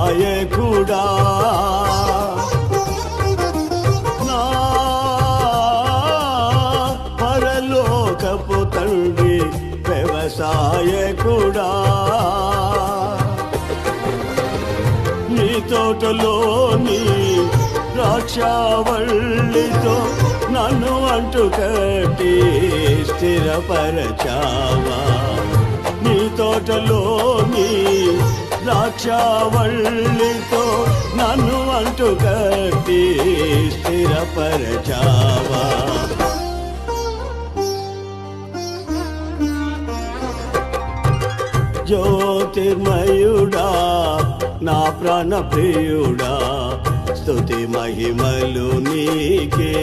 వ్యవసాయకుడా నా పరలోకపు తండ్రి వ్యవసాయకుడా నీ తోటలోని ద్రాక్షావల్లితో నన్ను అంటుకట్టి స్థిరపరచావా నీ తోటలోని ద్రాక్షావల్లితో నన్ను అంటుకట్టి స్థిరపరచావా జ్యోతిర్మయుడా నా ప్రాణ ప్రియుడా స్తుతి మహిమలు నీకే